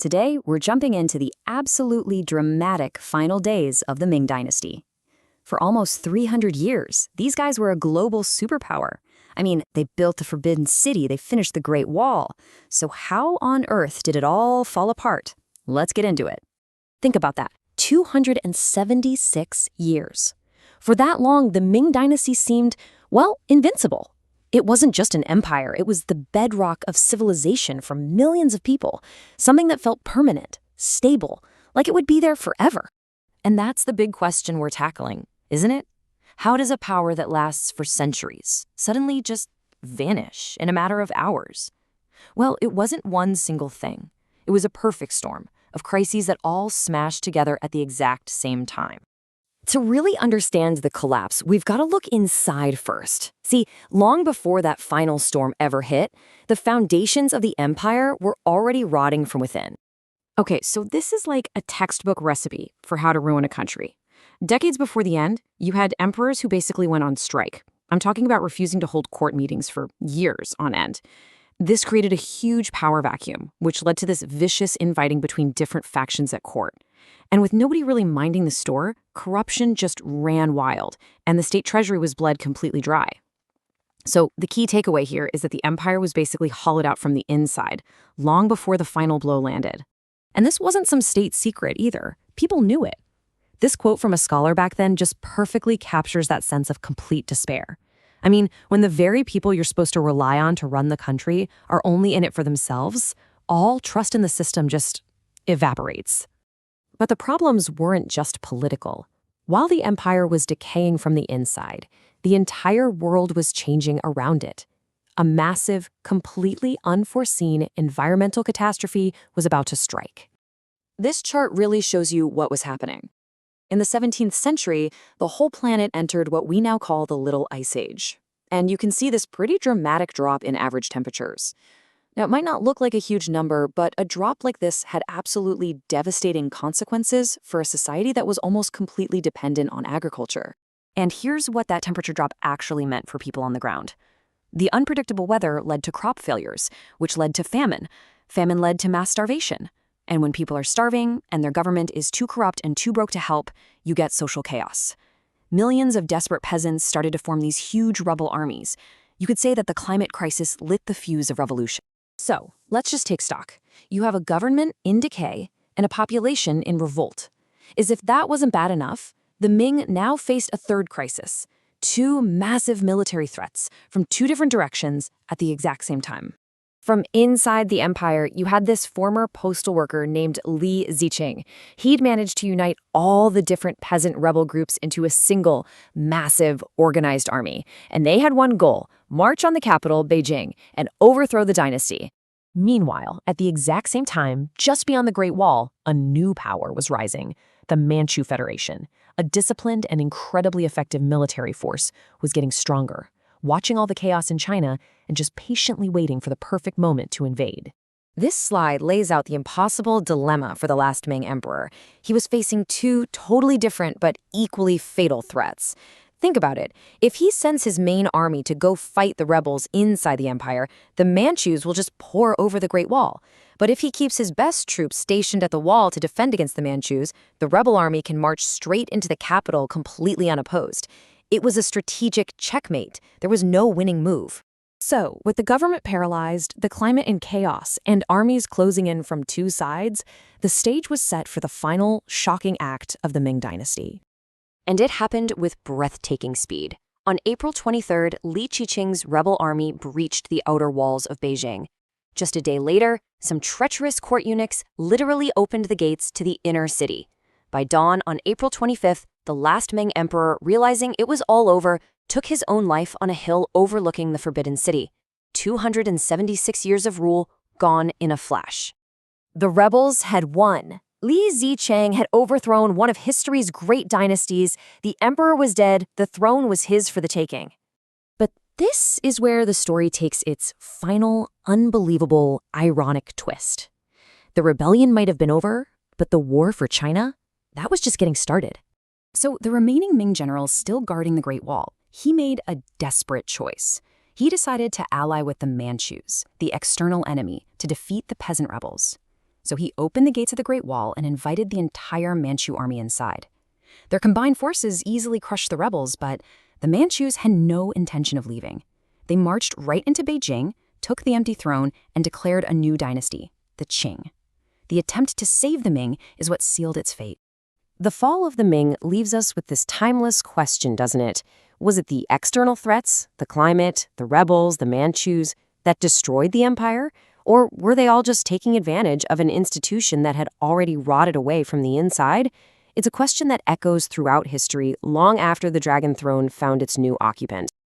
Today, we're jumping into the absolutely dramatic final days of the Ming Dynasty. For almost 300 years, these guys were a global superpower. I mean, they built the Forbidden City, they finished the Great Wall. So how on earth did it all fall apart? Let's get into it. Think about that. 276 years. For that long, the Ming Dynasty seemed, well, invincible. It wasn't just an empire, it was the bedrock of civilization for millions of people, something that felt permanent, stable, like it would be there forever. And that's the big question we're tackling, isn't it? How does a power that lasts for centuries suddenly just vanish in a matter of hours? Well, it wasn't one single thing. It was a perfect storm of crises that all smashed together at the exact same time. To really understand the collapse, we've got to look inside first. See, long before that final storm ever hit, the foundations of the empire were already rotting from within. Okay, so this is like a textbook recipe for how to ruin a country. Decades before the end, you had emperors who basically went on strike. I'm talking about refusing to hold court meetings for years on end. This created a huge power vacuum, which led to this vicious infighting between different factions at court. And with nobody really minding the store, corruption just ran wild, and the state treasury was bled completely dry. So the key takeaway here is that the empire was basically hollowed out from the inside, long before the final blow landed. And this wasn't some state secret either. People knew it. This quote from a scholar back then just perfectly captures that sense of complete despair. I mean, when the very people you're supposed to rely on to run the country are only in it for themselves, all trust in the system just evaporates. But the problems weren't just political. While the empire was decaying from the inside, the entire world was changing around it. A massive, completely unforeseen environmental catastrophe was about to strike. This chart really shows you what was happening. In the 17th century, the whole planet entered what we now call the Little Ice Age. And you can see this pretty dramatic drop in average temperatures. Now, it might not look like a huge number, but a drop like this had absolutely devastating consequences for a society that was almost completely dependent on agriculture. And here's what that temperature drop actually meant for people on the ground. The unpredictable weather led to crop failures, which led to famine. Famine led to mass starvation. And when people are starving and their government is too corrupt and too broke to help, you get social chaos. Millions of desperate peasants started to form these huge rebel armies. You could say that the climate crisis lit the fuse of revolution. So, let's just take stock. You have a government in decay and a population in revolt. As if that wasn't bad enough, the Ming now faced a third crisis. Two massive military threats from two different directions at the exact same time. From inside the empire, you had this former postal worker named Li Ziqing. He'd managed to unite all the different peasant rebel groups into a single, massive, organized army. And they had one goal: march on the capital, Beijing, and overthrow the dynasty. Meanwhile, at the exact same time, just beyond the Great Wall, a new power was rising. The Manchu Federation, a disciplined and incredibly effective military force, was getting stronger, watching all the chaos in China and just patiently waiting for the perfect moment to invade. This slide lays out the impossible dilemma for the last Ming emperor. He was facing two totally different but equally fatal threats. Think about it. If he sends his main army to go fight the rebels inside the empire, the Manchus will just pour over the Great Wall. But if he keeps his best troops stationed at the wall to defend against the Manchus, the rebel army can march straight into the capital completely unopposed. It was a strategic checkmate. There was no winning move. So, with the government paralyzed, the climate in chaos, and armies closing in from two sides, the stage was set for the final, shocking act of the Ming Dynasty. And it happened with breathtaking speed. On April 23rd, Li Ziqing's rebel army breached the outer walls of Beijing. Just a day later, some treacherous court eunuchs literally opened the gates to the inner city. By dawn on April 25th, the last Ming emperor, realizing it was all over, took his own life on a hill overlooking the Forbidden City. 276 years of rule gone in a flash. The rebels had won. Li Ziqing had overthrown one of history's great dynasties. The emperor was dead. The throne was his for the taking. But this is where the story takes its final, unbelievable, ironic twist. The rebellion might have been over, but the war for China, that was just getting started. So the remaining Ming generals still guarding the Great Wall, he made a desperate choice. He decided to ally with the Manchus, the external enemy, to defeat the peasant rebels. So he opened the gates of the Great Wall and invited the entire Manchu army inside. Their combined forces easily crushed the rebels, but the Manchus had no intention of leaving. They marched right into Beijing, took the empty throne, and declared a new dynasty, the Qing. The attempt to save the Ming is what sealed its fate. The fall of the Ming leaves us with this timeless question, doesn't it? Was it the external threats, the climate, the rebels, the Manchus, that destroyed the empire? Or were they all just taking advantage of an institution that had already rotted away from the inside? It's a question that echoes throughout history long after the Dragon Throne found its new occupant.